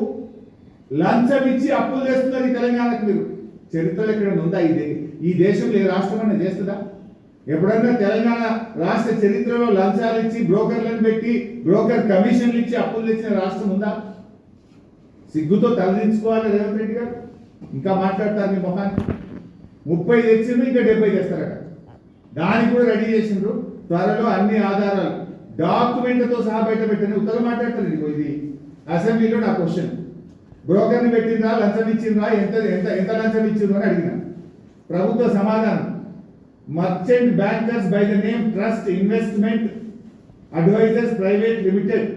లంచం ఇచ్చి అప్పులు తెస్తున్నారు ఈ తెలంగాణకు. మీరు చరిత్రలో ఎక్కడ ఉందా? ఈ దేశంలో ఏ రాష్ట్రమైనా చేస్తుందా? ఎప్పుడన్నా తెలంగాణ రాష్ట్ర చరిత్రలో లంచాలు ఇచ్చి బ్రోకర్లను పెట్టి బ్రోకర్ కమిషన్లు ఇచ్చి అప్పులు తెచ్చిన రాష్ట్రం ఉందా? సిగ్గుతో తలదించుకోవాలి రేవంత్ రెడ్డి గారు. ఇంకా మాట్లాడతారు మీ మొహాన్ని. 30 తెచ్చిండ్రు, ఇంకా 70 తెస్తారట. దానికి కూడా రెడీ చేసిండ్రు. త్వరలో అన్ని ఆధారాలు డాక్యుమెంట్లతో సహా బయట పెట్టండి. ఉత్తగా మాట్లాడతారు. ఇది అసెంబ్లీలో నా క్వశ్చన్, బ్రోకర్ని పెట్టిందా, లంచం ఇచ్చిందా, ఎంత ఎంత ఎంత లంచం ఇచ్చిండ్రు అని అడిగిన. ప్రభుత్వ సమాధానం, merchant bankers by the name trust investment advisers private limited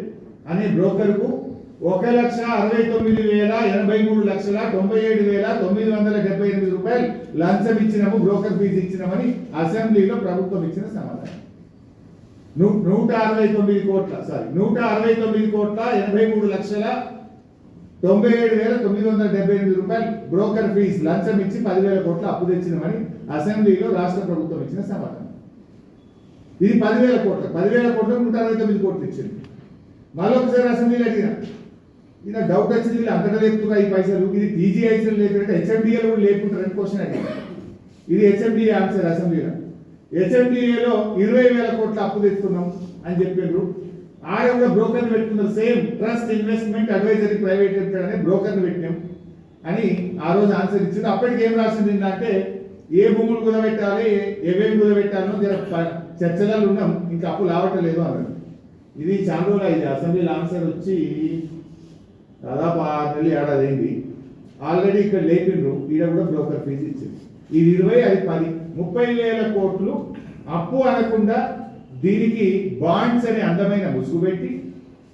అనే బ్రోకర్కు 1,69,83,97,978 రూపాయలు లంచం ఇచ్చినాము, బ్రోకర్ ఫీజు ఇచ్చినామని అసెంబ్లీలో ప్రభుత్వం ఇచ్చిన సమాధానం. 169,83,97,978 రూపాయలు బ్రోకర్ ఫీజు లంచం ఇచ్చి 10,000 కోట్ల అప్పు తెచ్చినామని అసెంబ్లీలో రాష్ట్ర ప్రభుత్వం ఇచ్చిన సమాధానం. ఇది 10,000 కోట్లు 169 కోట్లు ఇచ్చింది. మరొకసారి అసెంబ్లీలో అడిగిన, ఇది డౌట్ వచ్చింది, వీళ్ళు అంతటా లేపుతున్నా ఈ పైసలు, ఇది టీజీఐసీలు లేకుంటే హెచ్ఎండిఏలో కూడా లేపుకుంటారని క్వశ్చన్ అడిగింది. ఇది హెచ్ఎండిఏ ఆన్సర్ అసెంబ్లీలో. హెచ్ఎండిఏలో 20,000 కోట్ల అప్పు తెస్తున్నాం అని చెప్పారు. ఆడ కూడా బ్రోకర్ని పెట్టుకున్నారు. Same trust investment advisory private limited అనే బ్రోకర్ని పెట్టినాం అని ఆ రోజు ఆన్సర్ ఇచ్చింది. అప్పటికి ఏం రాసింది అంటే, ఏ భూములు కుదబెట్టాలి, ఏమేమి కుదబెట్టాలో చర్చలలో ఉన్నాం, ఇంకా అప్పు లావటలేదు అన్నారు. ఇది చాలా రోజులు అయింది. అసెంబ్లీలో ఆన్సర్ వచ్చి దాదాపు 6 నెలలు ఏడాది అయింది. ఆల్రెడీ ఇక్కడ లేపిండ్రు, ఈడ కూడా బ్రోకర్ ఫీజు ఇచ్చింది. ఇది 20, అది 10, 30,000 కోట్లు అప్పు అనకుండా దీనికి బాండ్స్ అనే అందమైన ముసుగు పెట్టి,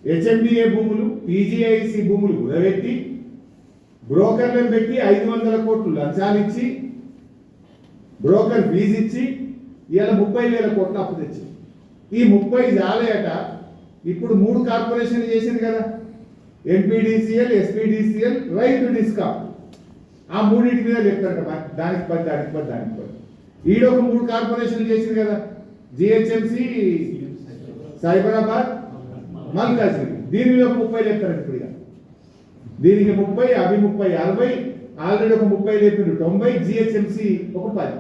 హెచ్ఎండిఏ భూములు, పీజీఐసి భూములు కుదబెట్టి, బ్రోకర్లను పెట్టి 500 కోట్లు లంచాలు ఇచ్చి, బ్రోకర్ ఫీజు ఇచ్చి ఇవాళ 30,000 కోట్ల అప్పు తెచ్చి, ఈ 30 జాలేట. ఇప్పుడు 3 కార్పొరేషన్లు చేసింది కదా, ఎన్పిడిసిఎల్, ఎస్పీడిసిఎల్, రైతు డిస్కామ్. ఆ మూడింటి మీద చెప్తారట, దానికి 10. ఈడొక 3 కార్పొరేషన్లు చేసింది కదా, జిహెచ్ఎంసి, సైబరాబాద్, మల్కాజ్గిరి. దీని మీద ఒక 30 చెప్తారట. ఇప్పుడు దీనికి 30, అవి 30, 60, ఆల్రెడీ ఒక 30 లేపిండు 90, జిహెచ్ఎంసి ఒక 10.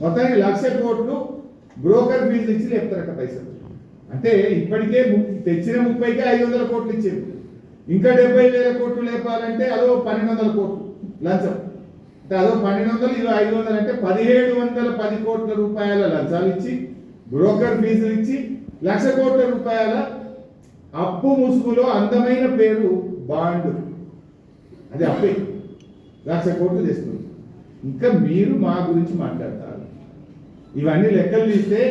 మొత్తానికి 1,00,000 కోట్లు బ్రోకర్ ఫీజు ఇచ్చి చెప్తారట పైసలు. అంటే ఇప్పటికే తెచ్చిన 30కే 500 కోట్లు ఇచ్చారు. ఇంకా 70,000 కోట్లు లేపాలంటే అదో 1,200 కోట్లు లంచం. అంటే అదో 1,200, ఇదో 500, అంటే 1,710 కోట్ల రూపాయల లంచాలు ఇచ్చి, బ్రోకర్ ఫీజులు ఇచ్చి, 1,00,000 కోట్ల రూపాయల అప్పు ముసుగులో అందమైన పేరు బాండ్. అది అప్పే 1,00,000 కోట్లు తెస్తుంది. ఇంకా మీరు మా గురించి మాట్లాడతారు. ఇవన్నీ లెక్కలు తీస్తే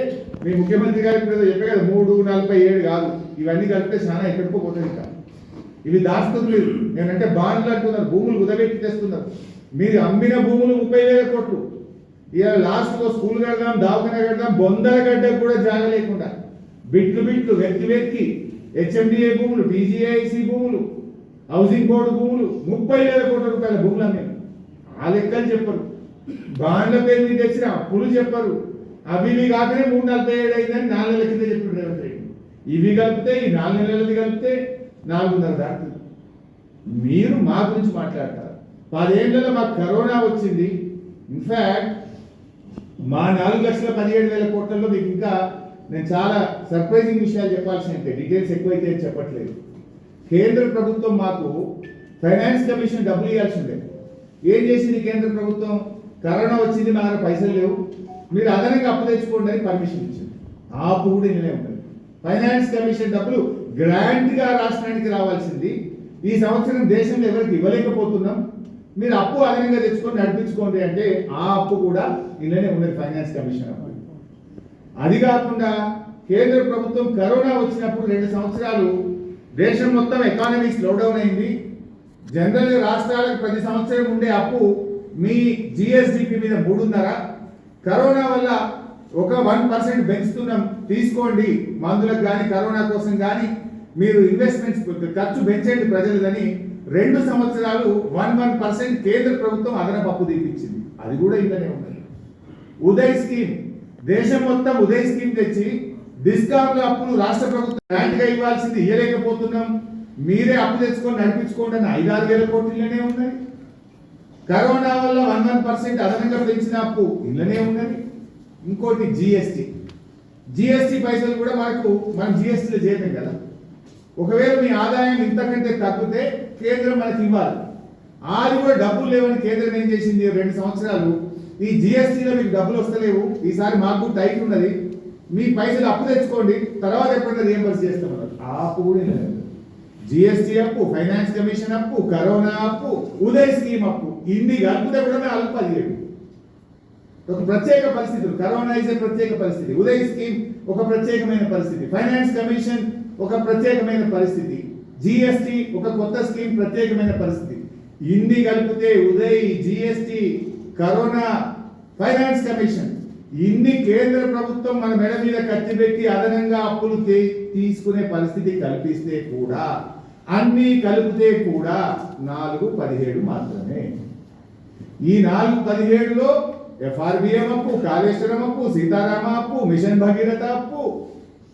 మీ ముఖ్యమంత్రి గారికి చెప్పే కదా, 347 కాదు, ఇవన్నీ కలిపితే చాలా ఎక్కడికో పోతుంది. ఇంకా ఇవి దాస్తున్నారు. నేనంటే బాండ్లు అంటున్నారు, భూములు కుదబెట్టి తెస్తున్నారు. మీరు అమ్మిన భూములు 30,000 కోట్లు. ఇవాళ లాస్ట్లో స్కూల్ కడదాం, దవాఖాన కడదాం, బొందల గడ్డకు కూడా జాగ లేకుండా బిట్లు వెక్కి హెచ్ఎండిఏ భూములు, టీజీఐసి భూములు, హౌసింగ్ బోర్డు భూములు, 30,000 కోట్ల రూపాయల భూములు అమ్మాయి. ఆ లెక్కలు చెప్పరు. బాండ్ల పేరు మీద తెచ్చిన అప్పులు చెప్పరు. అవి కాకనే 347 అయిందని 4 నెలల కింద చెప్పారు రేవంత్ రెడ్డి. ఇవి కలిపితే, ఈ 4 నెలలది కలిపితే 400 దాటుతుంది. మీరు మా గురించి మాట్లాడతారు. 10 ఏళ్లలో మాకు కరోనా వచ్చింది. ఇన్ఫాక్ట్ మా 4,17,000 కోట్లలో మీకు ఇంకా నేను చాలా సర్ప్రైజింగ్ విషయాలు చెప్పాల్సి ఉంటాయి. డీటెయిల్స్ ఎక్కువైతే చెప్పట్లేదు. కేంద్ర ప్రభుత్వం మాకు ఫైనాన్స్ కమిషన్ డబ్బులు ఇవ్వాల్సి ఉండేది. ఏం చేసింది కేంద్ర ప్రభుత్వం? కరోనా వచ్చింది, మా దగ్గర పైసలు లేవు, మీరు అదనంగా అప్పు తెచ్చుకోండి అని పర్మిషన్ ఇచ్చింది. ఆ అప్పు కూడా ఇల్లే ఉంటుంది. ఫైనాన్స్ కమిషన్ డబ్బులు గ్రాంట్గా రాష్ట్రానికి రావాల్సింది ఈ సంవత్సరం దేశంలో ఎవరికి ఇవ్వలేకపోతున్నాం, మీరు అప్పు అదనంగా తెచ్చుకొని నడిపించుకోండి అంటే ఆ అప్పు కూడా ఇల్లనే ఉన్నది, ఫైనాన్స్ కమిషన్ అప్పు. అది కాకుండా కేంద్ర ప్రభుత్వం కరోనా వచ్చినప్పుడు 2 సంవత్సరాలు దేశం మొత్తం ఎకానమీ స్లోడౌన్ అయింది. జనరల్ రాష్ట్రాలకు ప్రతి సంవత్సరం ఉండే అప్పు మీ జిఎస్డిపి మీద 3.5. కరోనా వల్ల ఒక 1% పెంచుతున్నాం, తీసుకోండి, మందులకు కానీ కరోనా కోసం కానీ మీరు ఇన్వెస్ట్మెంట్స్ ఖర్చు పెంచండి ప్రజలదని 2 సంవత్సరాలు 1% కేంద్ర ప్రభుత్వం అదనపు అప్పు తీపించింది. అది కూడా ఇంకనే ఉన్నది. ఉదయ్ స్కీమ్, దేశం మొత్తం ఉదయ్ స్కీమ్ తెచ్చి డిస్కామ్ల అప్పులు రాష్ట్ర ప్రభుత్వం గ్రాంట్గా ఇవ్వాల్సింది ఇవ్వలేకపోతున్నాం, మీరే అప్పు తెచ్చుకొని నడిపించుకోండి అని 5-6 వేల కోట్లనే ఉన్నది. కరోనా వల్ల 1% అదనంగా పెంచిన అప్పు ఇళ్ళనే ఉన్నది. ఇంకోటి జిఎస్టి పైసలు కూడా మనం జిఎస్టీలో చేయలేం కదా. ఒకవేళ మీ ఆదాయం ఇంతకంటే తగ్గితే కేంద్రం మనకి ఇవ్వాలి. అది కూడా డబ్బులు లేవని కేంద్రం ఏం చేసింది 2 సంవత్సరాలు, ఈ జిఎస్టీలో మీకు డబ్బులు వస్తలేవు, ఈసారి మాకు టైట్ ఉన్నది, మీ పైసలు అప్పు తెచ్చుకోండి, తర్వాత ఎప్పుడైనా రియంబర్స్ చేస్తామన్నారు. ఆ అప్పు కూడా లేదు. జిఎస్టీ అప్పు, ఫైనాన్స్ కమిషన్ అప్పు, కరోనా అప్పు, ఉదయ్ స్కీమ్ అప్పు, ఇన్ని కలిపితే కూడా 17. ఒక ప్రత్యేక పరిస్థితులు. కరోనా ఇస్ ప్రత్యేక పరిస్థితి, ఉదయ్ స్కీమ్ ఒక ప్రత్యేకమైన పరిస్థితి, ఫైనాన్స్ కమిషన్ ఒక ప్రత్యేకమైన పరిస్థితి, జిఎస్టీ ఒక కొత్త స్కీమ్ ప్రత్యేకమైన పరిస్థితి. ఇన్ని కలిపితే Uday, GST, corona, finance commission, ఇన్ని కేంద్ర ప్రభుత్వం మన మెడ మీద కత్తి పెట్టి అదనంగా అప్పులు తీసుకునే పరిస్థితి కల్పిస్తే కూడా, అన్ని కలిపితే కూడా 417 మాత్రమే. ఈ 417లో ఎఫ్ఆర్బిఎం అప్పు, కాళేశ్వరం అప్పు, సీతారామ అప్పు, మిషన్ భగీరథ అప్పు,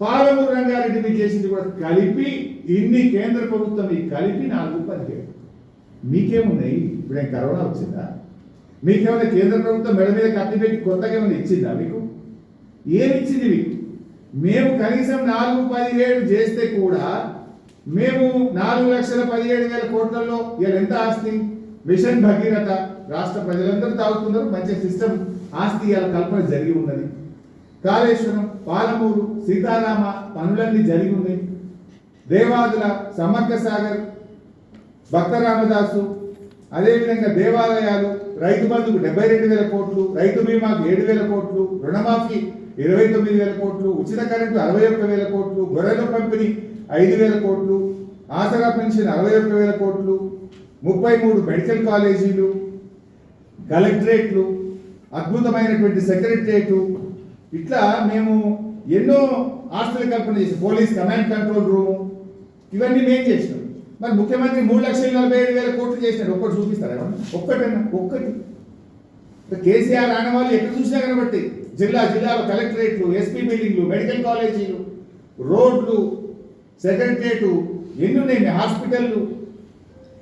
పాలమూరు రంగారెడ్డి మీకు చేసింది కూడా కలిపి, ఇన్ని కేంద్ర ప్రభుత్వం కలిపి 417. మీకేమున్నాయి? ఇప్పుడు కరోనా వచ్చిందా? మీకేమైనా కేంద్ర ప్రభుత్వం మెడ మీద కత్తి పెట్టి కొత్తగా ఏమైనా ఇచ్చిందా? మీకు ఏమిచ్చింది? మీకు మేము కనీసం 417 చేస్తే కూడా మేము 4,17,000 కోట్లలో ఇలా ఎంత ఆస్తి? మిషన్ భగీరథ రాష్ట్ర ప్రజలందరూ తాగుతున్నారు, మంచి సిస్టమ్ ఆస్తి ఇలా కల్పన జరిగి ఉన్నది. కాళేశ్వరం, పాలమూరు, సీతారామ పనులన్నీ జరిగి ఉన్నాయి. దేవాదుల, సమ్మక్క సాగర్, భక్త రామదాసు, అదేవిధంగా దేవాలయాలు, రైతు బంధుకు 72,000 కోట్లు, రైతు బీమాకు 7,000 కోట్లు, రుణమాఫీ 29,000 కోట్లు, ఉచిత కరెంటు 61,000 కోట్లు, గొర్రెల పంపిణీ 5,000 కోట్లు, ఆసరా పెన్షన్ 61,000 కోట్లు, 33 మెడికల్ కాలేజీలు, కలెక్టరేట్లు, అద్భుతమైనటువంటి సెక్రటరియట్, ఇట్లా మేము ఎన్నో ఆస్తుల కల్పన చేసి, పోలీస్ కమాండ్ కంట్రోల్ రూము, ఇవన్నీ మేము చేసినాం. మరి ముఖ్యమంత్రి 3,47,000 కోట్లు చేసినాడు. ఒక్కటి చూపిస్తారా? ఒక్కటి. కేసీఆర్ ఆన వాళ్ళు ఎక్కడ చూసినా కనబట్టి జిల్లాలో కలెక్టరేట్లు, ఎస్పీ బిల్డింగ్లు, మెడికల్ కాలేజీలు, రోడ్లు, సెక్రటరియట్, ఎన్ని ఉన్నాయి, హాస్పిటళ్ళు.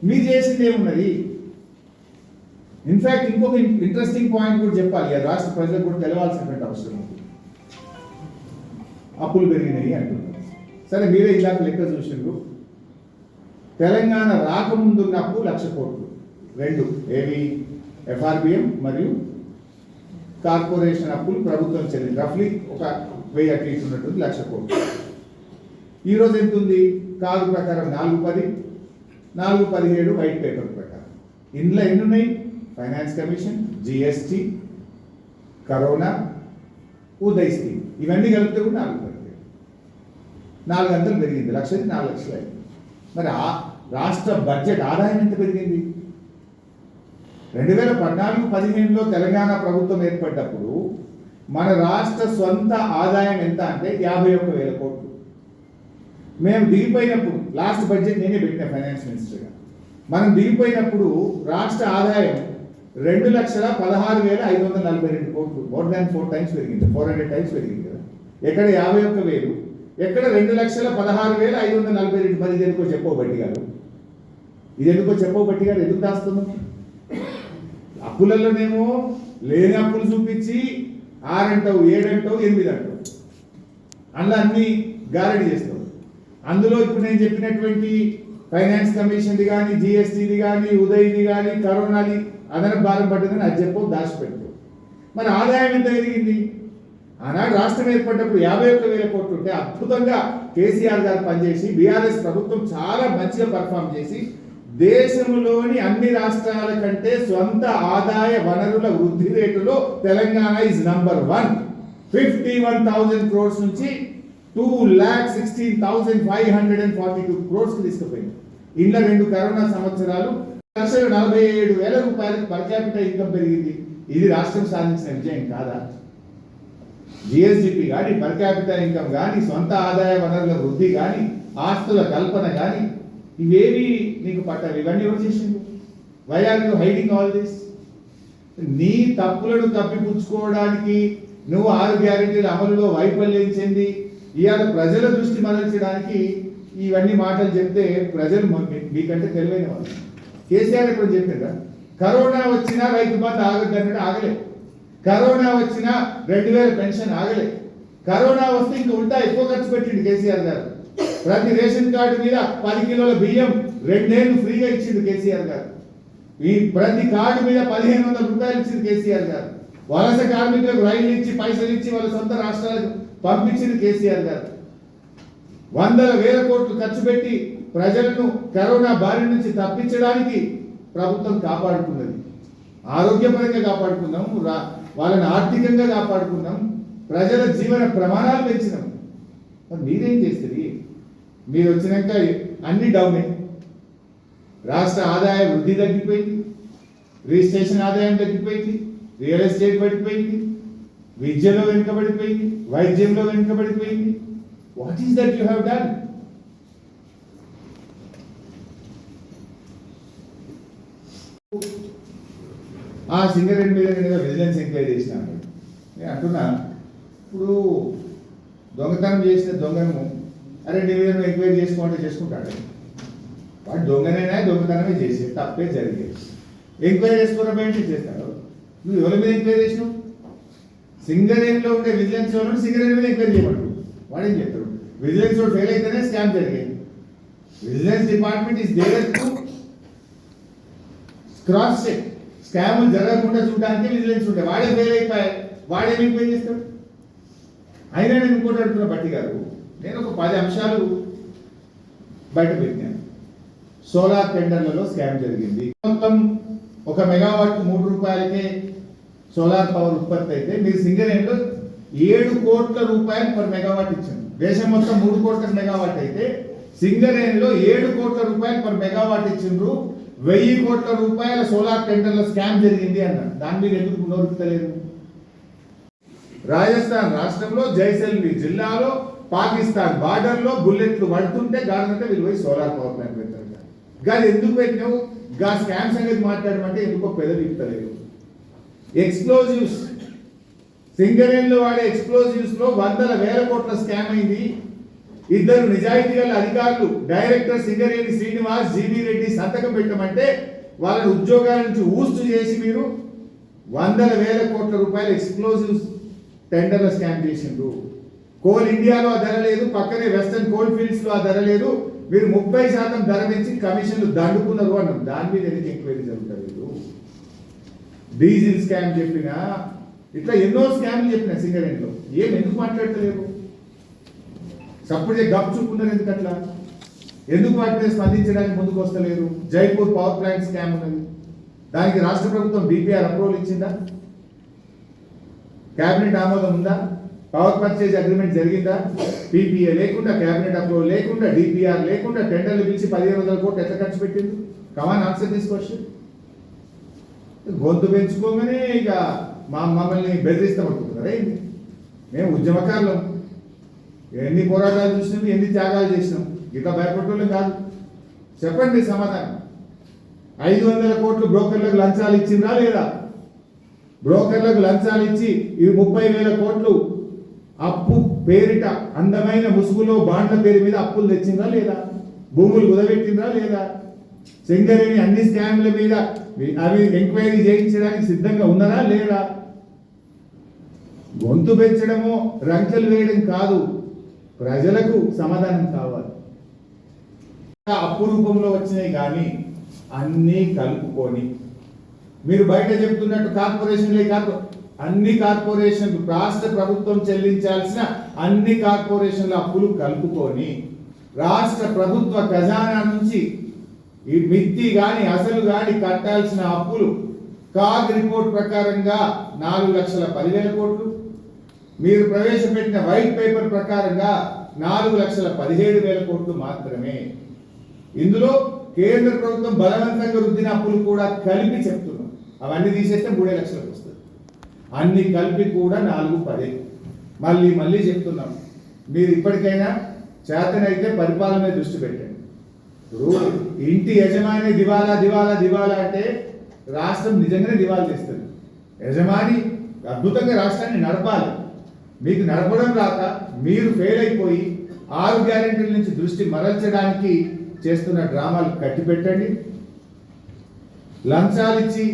మీరు చేసింది ఏమున్నది? ఇన్ఫాక్ట్ ఇంకొక ఇంట్రెస్టింగ్ పాయింట్ కూడా చెప్పాలి, రాష్ట్ర ప్రజలకు కూడా తెలవాల్సినటువంటి అవసరం ఉంది. అప్పులు పెరిగినాయి అంటున్నారు. సరే, మీరే ఇలాంటి లెక్క చూసిండ్రు. తెలంగాణ రాకముందున్న అప్పు 1,00,000 కోట్లు, 2 ఏవి? ఎఫ్ఆర్బిఎం మరియు కార్పొరేషన్ అప్పులు ప్రభుత్వం చెల్లింది. రఫ్లీ ఒక 1000 అటు ఇటు ఉన్నటువంటి 1,00,000 కోట్లు. ఈరోజు ఎంత ఉంది? కాదు ప్రకారం 417 వైట్ పేపర్ ప్రకారం. ఇందులో ఎన్ని ఉన్నాయి? Finance commission, GST, corona, Uday scheme, ఇవన్నీ కలిపితే కూడా 400 పెరిగింది. 1,00,000 4,00,000 అయింది. మరి ఆ రాష్ట్ర బడ్జెట్ ఆదాయం ఎంత పెరిగింది? 2014-15లో తెలంగాణ ప్రభుత్వం ఏర్పడ్డప్పుడు మన రాష్ట్ర సొంత ఆదాయం ఎంత అంటే 51,000 కోట్లు. మేము దిగిపోయినప్పుడు, లాస్ట్ బడ్జెట్ నేనే పెట్టిన ఫైనాన్స్ మినిస్టర్గా, మనం దిగిపోయినప్పుడు రాష్ట్ర ఆదాయం 2,16,542 కోట్లు. మోర్ దాన్ 4 టైమ్స్ పెరిగింది, 400 టైమ్స్ పెరిగింది కదా. ఎక్కడ 51,000, ఎక్కడ 2,16,542. మరి ఇది ఎందుకో చెప్పవు బట్టి గారు, ఎందుకు దాస్తున్నాం? అప్పులలోనేమో లేని అప్పులు చూపించి 6 అంటావు, 7 అంటావు, 8 అంటావు, అందులో అన్ని గ్యారెంటీ చేస్తావు. అందులో ఇప్పుడు నేను చెప్పినటువంటి ఫైనాన్స్ కమిషన్ది కానీ, జిఎస్టీది కానీ, ఉదయ్ది కానీ, కరోనాది అదనపు భారం పడ్డదని అది చెప్పవు, దాచిపెట్టు. మరి ఆదాయం ఎంత పెరిగింది? ఆనాడు రాష్ట్రం ఏర్పడినప్పుడు 51,000 కోట్లు ఉంటే అద్భుతంగా కేసీఆర్ గారు పనిచేసి, బీఆర్ఎస్ ప్రభుత్వం చాలా మంచిగా పర్ఫామ్ చేసి దేశంలోని అన్ని రాష్ట్రాల కంటే స్వంత ఆదాయ వనరుల వృద్ధి రేటులో తెలంగాణ ఇస్ నంబర్ 1. 51,000 crores నుంచి 2,16,542 crores తీసుకుపోయింది. ఇంట్లో 2 కరోనా సంవత్సరాలు 1,47,000 రూపాయలకు పర్ క్యాపిటల్ ఇన్కమ్ పెరిగింది. ఇది రాష్ట్రం సాధించిన విజయం కాదా? జిఎస్డిపి కానీ, పర్ క్యాపిటల్ ఇన్కమ్ కానీ, సొంత ఆదాయ వనరుల వృద్ధి కానీ, ఆస్తుల కల్పన కానీ, ఇవేవి నీకు పట్టాలి? ఇవన్నీ ఎవరు చేసిండు? Why are you hiding all this? నీ తప్పులను కప్పిపుచ్చుకోవడానికి నువ్వు 6 గ్యారెంటీల అమలులో వైఫల్యం చెంది ఇవాళ ప్రజల దృష్టి మరల్చడానికి ఇవన్నీ మాటలు చెప్తే ప్రజలు మీకంటే తెలివైన వాళ్ళు. కేసీఆర్ ఎప్పుడు చెప్పారా? కరోనా వచ్చినా రైతు బంధు ఆగద్దన్నాడు, ఆగలేదు. కరోనా వచ్చినా 2,000 పెన్షన్ ఆగలేదు. కరోనా వస్తే ఇంకా ఉల్టా ఎక్కువ ఖర్చు పెట్టిండు కేసీఆర్ గారు. ప్రతి రేషన్ కార్డు మీద 10 కిలోల బియ్యం 2 ఏళ్ళు ఫ్రీగా ఇచ్చింది కేసీఆర్ గారు. ఈ ప్రతి కార్డు మీద 1500 రూపాయలు ఇచ్చింది కేసీఆర్ గారు. వలస కార్మికులకు రైలు ఇచ్చి పైసలు ఇచ్చి వాళ్ళ సొంత రాష్ట్రాలకు పంపించింది కేసీఆర్ గారు. వందల వేల కోట్లు ఖర్చు పెట్టి ప్రజలను కరోనా బారి నుంచి తప్పించడానికి ప్రభుత్వం కాపాడుకున్నది. ఆరోగ్యపరంగా కాపాడుకున్నాం, వాళ్ళని ఆర్థికంగా కాపాడుకున్నాం, ప్రజల జీవన ప్రమాణాలు పెంచినాం. మరి మీరేం చేస్తుంది? మీరు వచ్చినాక అన్ని డౌనే. రాష్ట్ర ఆదాయ వృద్ధి తగ్గిపోయింది, రిజిస్ట్రేషన్ ఆదాయం తగ్గిపోయింది, రియల్ ఎస్టేట్ పడిపోయింది, విద్యలో వెనుకబడిపోయింది, వైద్యంలో వెనుకబడిపోయింది. What is that you have done? ఆ సింగరేణి మీద నేను విజిలెన్స్ ఎంక్వైరీ చేసినాను. నేను అంటున్నా, ఇప్పుడు దొంగతనం చేసిన దొంగను అరే నీ మీద నువ్వు ఎంక్వైరీ చేసుకోమంటే చేసుకుంటాడు. వాడు దొంగనైనా దొంగతనమే చేసి తప్పే జరిగేది. ఎంక్వైరీ చేసుకోవడం ఏంటి చేస్తాడు? నువ్వు ఎవరి మీద ఎంక్వైరీ చేసినావు? సింగరేణిలో ఉండే విజిలెన్స్ వాళ్ళు సింగరేణి మీద ఎంక్వైరీ చేయమంటారు. వాడు ఏం చెప్తాడు? విజిలెన్స్ వాడు ఫెయిల్ అయితేనే స్కామ్ జరిగేది. Vigilance department is there to cross check. Scam జరగకుండా చూడడానికి విజిలెన్స్ ఉంటాయి. వాడే ఫెయిల్ అయిపోయాయి, వాడేమి ఎంక్వైరీ చేస్తాడు? అయినా నేను ఇంకోటి అడుగుతున్నా భట్టి గారు, నేను ఒక 10 అంశాలు బయట పెట్టినాను. సోలార్ టెండర్లలో స్కామ్ జరిగింది. మొత్తం 1 మెగావాట్ 3 రూపాయలకే సోలార్ పవర్ ఉత్పత్తి అయితే మీరు సింగరేణిలో 7 కోట్ల రూపాయలు పర్ మెగావాట్ ఇచ్చారు. దేశం మొత్తం 3 కోట్ల మెగావాట్ అయితే సింగరేణిలో 7 కోట్ల రూపాయలు పర్ మెగావాట్ ఇచ్చిండ్రు. 1000 కోట్ల రూపాయల సోలార్ టెండర్ల స్కామ్ జరిగింది అన్నారు. దాని మీద ఎందుకు నోరుతలేదు? రాజస్థాన్ రాష్ట్రంలో జైసల్మీర్ జిల్లాలో పాకిస్తాన్ బార్డర్లో బుల్లెట్లు పడుతుంటే గాడంటే వీళ్ళు పోయి సోలార్ పవర్ ప్లాంట్ పెట్టారు. గాది ఎందుకు పెట్టినావు? గా స్కామ్ సంగతి మాట్లాడమంటే ఎందుకో పెదవిస్తలేదు. ఎక్స్ప్లోజివ్స్, సింగరేణిలో వాడే ఎక్స్ప్లోజివ్స్ లో వందల వేల కోట్ల స్కామ్ అయింది. 2 నిజాయితీ గల అధికారులు డైరెక్టర్ సింగరేణి శ్రీనివాస్, జీబీ రెడ్డి సంతకం పెట్టమంటే వాళ్ళని ఉద్యోగాల నుంచి ఊస్తు చేసి మీరు వందల వేల కోట్ల రూపాయల ఎక్స్ప్లోజివ్స్ టెండర్ల స్కామ్ చేసిండ్రు. కోల్ ఇండియాలో ఆ ధర లేదు, పక్కనే వెస్టర్న్ కోల్ ఫీల్డ్స్ లో ఆ ధర లేదు. మీరు 30% ధర పెంచి కమిషన్లు దండుకున్నారు అన్నారు. దాని మీద ఎందుకు ఎంక్వైరీ జరుగుతలేదు? డీజిల్ స్కామ్ చెప్పినా, ఇట్లా ఎన్నో స్కామ్లు చెప్పిన సింగరేణిలో ఏం ఎందుకు మాట్లాడతలేరు? సప్పుడే గప్ చూపుకున్నారు. ఎందుకు అట్లా? ఎందుకు వాటి మీద స్పందించడానికి ముందుకు వస్తలేరు? జైపూర్ పవర్ ప్లాంట్ స్కామ్ ఉన్నది, దానికి రాష్ట్ర ప్రభుత్వం డిపిఆర్ అప్రూవల్ ఇచ్చిందా? కేబినెట్ ఆమోదం ఉందా? పవర్ పర్చేజ్ అగ్రిమెంట్ జరిగిందా? పీపీఏ లేకుండా, కేబినెట్ అప్రూవల్ లేకుండా, డిపిఆర్ లేకుండా టెండర్లు పిలిచి 1500 కోట్లు ఎట్లా ఖర్చు పెట్టింది? కమాన్ ఆన్సర్ దిస్ క్వశ్చన్. గొంతు పెంచుకోగానే ఇక మమ్మల్ని బెదిరిస్తామనుకుంటున్నారా ఏంటి? మేము ఉద్యమకారులం, ఎన్ని పోరాటాలు చూసినాం, ఎన్ని త్యాగాలు చేసినాం. ఇట్లా భయపడటం కాదు. చెప్పండి సమాధానం. 500 కోట్లు బ్రోకర్లకు లంచాలు ఇచ్చిందా లేదా? బ్రోకర్లకు లంచాలు ఇచ్చి ఇవి 30,000 కోట్లు అప్పు పేరిట అందమైన ముసుగులో బాండ్ల పేరు మీద అప్పులు తెచ్చిందా లేదా? భూములు కుదబెట్టిందా లేదా? సింగరేణి అన్ని స్కామ్ల మీద అవి ఎంక్వైరీ చేయించడానికి సిద్ధంగా ఉన్నారా లేదా? గొంతు పెంచడమో రంకెలు వేయడం కాదు, ప్రజలకు సమాధానం కావాలి. అప్పు రూపంలో వచ్చినాయి కానీ అన్నీ కలుపుకొని మీరు బయట చెప్తున్నట్టు కార్పొరేషన్లే కాదు, అన్ని కార్పొరేషన్లు రాష్ట్ర ప్రభుత్వం చెల్లించాల్సిన అన్ని కార్పొరేషన్ల అప్పులు కలుపుకొని రాష్ట్ర ప్రభుత్వ ఖజానా నుంచి ఈ మిత్తి గాని అసలు గాని కట్టాల్సిన అప్పులు కాగ్ రిపోర్ట్ ప్రకారంగా 4,10,000 కోట్లు, మీరు ప్రవేశపెట్టిన వైట్ పేపర్ ప్రకారంగా 4,17,000 కోట్లు మాత్రమే. ఇందులో కేంద్ర ప్రభుత్వం బలవంతంగా రుద్దిన అప్పులు కూడా కలిపి చెప్తున్నాం. అవన్నీ తీసేస్తే 3 లక్షలకు వస్తుంది. అన్ని కలిపి కూడా 4,10. మళ్ళీ చెప్తున్నాం, మీరు ఇప్పటికైనా చేతనైతే పరిపాలన మీద దృష్టి పెట్టండి. ఇప్పుడు ఇంటి యజమాని దివాలా దివాలా దివాలా అంటే రాష్ట్రం నిజంగానే దివాలా చేస్తుంది. యజమాని అద్భుతంగా రాష్ట్రాన్ని నడపాలి. మీకు నడపడం రాక మీరు ఫెయిల్ అయిపోయి 6 గ్యారెంటీల నుంచి దృష్టి మరల్చడానికి చేస్తున్న డ్రామాలు కట్టిపెట్టండి. లంచాలు ఇచ్చి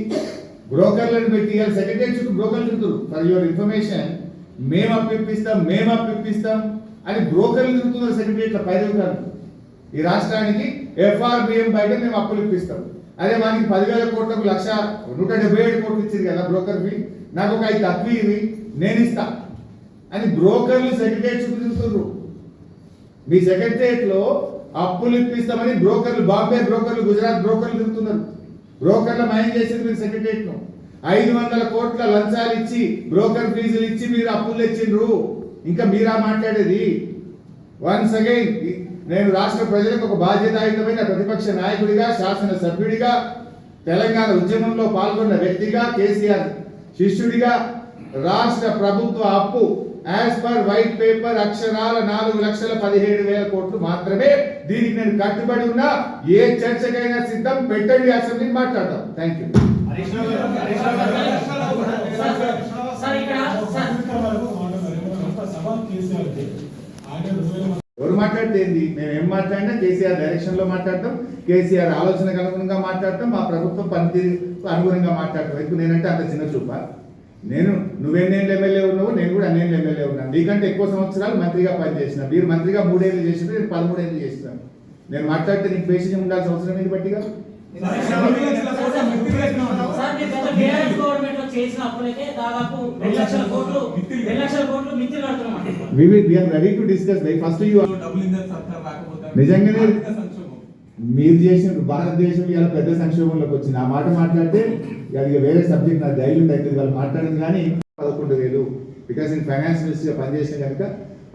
బ్రోకర్లను పెట్టి సెక్రటరీ చుట్టూ బ్రోకర్లు చుట్టూ ఫర్ యువర్ ఇన్ఫర్మేషన్ మేము అప్పిస్తాం అని బ్రోకర్లు తిరుగుతున్నారు సెక్రటరియట్ల పైదవికారులు. ఈ రాష్ట్రానికి FRBM బయట మేము అప్పులు ఇప్పిస్తాం. అదే మనకి 10,000 కోట్లకు 177 కోట్లు ఇచ్చింది కదా బ్రోకర్ ఫీ, నాకు ఒక 5 తక్కువ ఇవి నేను ఇస్తా అని బ్రోకర్లు సెక్రటరియట్ చుట్టూ తిరుగుతున్నారు. మీ సెక్రటరియట్ లో అప్పులు ఇప్పిస్తామని బ్రోకర్లు, బాంబే బ్రోకర్లు, గుజరాత్ బ్రోకర్లు తిరుగుతున్నారు. బ్రోకర్ల మైండ్ చేసింది మీరు సెక్రటరియట్ ను. 500 కోట్ల లంచాలు ఇచ్చి బ్రోకర్ ఫీజులు ఇచ్చి మీరు అప్పులు తెచ్చిండ్రు. ఇంకా మీరా మాట్లాడేది? వన్స్ అగైన్ నేను రాష్ట్ర ప్రజలకు ఒక బాధ్యతాయుతమైన ప్రతిపక్ష నాయకుడిగా, శాసనసభ్యుడిగా, తెలంగాణ ఉద్యమంలో పాల్గొన్న వ్యక్తిగా, కేసీఆర్ శిష్యుడిగా రాష్ట్ర ప్రభుత్వ అప్పు యాజ్ పర్ వైట్ పేపర్ అక్షరాల 4,17,000 కోట్లు మాత్రమే. దీనికి నేను కట్టుబడి ఉన్నా. ఏ చర్చకైనా సిద్ధం, పెట్టండి, అసెంబ్లీ మాట్లాడతాం. Thank you. ఎవరు మాట్లాడితే ఏంది? మేము ఏం మాట్లాడినా కేసీఆర్ డైరెక్షన్ లో మాట్లాడతాం, కేసీఆర్ ఆలోచనకు అనుగుణంగా మాట్లాడతాం, మా ప్రభుత్వం పనితీరు అనుగుణంగా మాట్లాడతాం. ఎందుకు నేనంటే అంత చిన్న చూపా? నువ్వెన్నేళ్ళు ఎమ్మెల్యే ఉన్నావు, నేను కూడా అన్నేళ్ళు ఎమ్మెల్యే ఉన్నాను. నీకంటే ఎక్కువ సంవత్సరాలు మంత్రిగా పనిచేసిన. మీరు మంత్రిగా 3 ఏళ్ళు చేసినా, నేను 13 ఏళ్ళు చేసినాను. నేను మాట్లాడితే నీకు పేషెంట్ ఉండాల్సిన అవసరం ఏంటి? బట్టిగా నిజంగానే మీరు చేసిన భారతదేశం ఇలా పెద్ద సంక్షోభంలోకి వచ్చింది. ఆ మాట మాట్లాడితే అది వేరే సబ్జెక్ట్, నా ధైర్యం దగ్గర వాళ్ళు మాట్లాడింది. కానీ 11,000 బికాస్ నేను ఫైనాన్స్ మినిస్టర్గా పనిచేసిన కనుక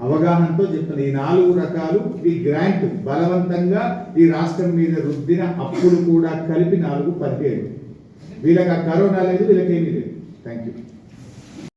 అవగాహనతో చెప్తున్నా. ఈ 4 రకాలు ఈ గ్రాంట్ బలవంతంగా ఈ రాష్ట్రం మీద రుద్దిన అప్పులు కూడా కలిపి 4 17. వీళ్ళకి ఆ కరోనా లేదు, వీళ్ళకేమీ లేదు. Thank you.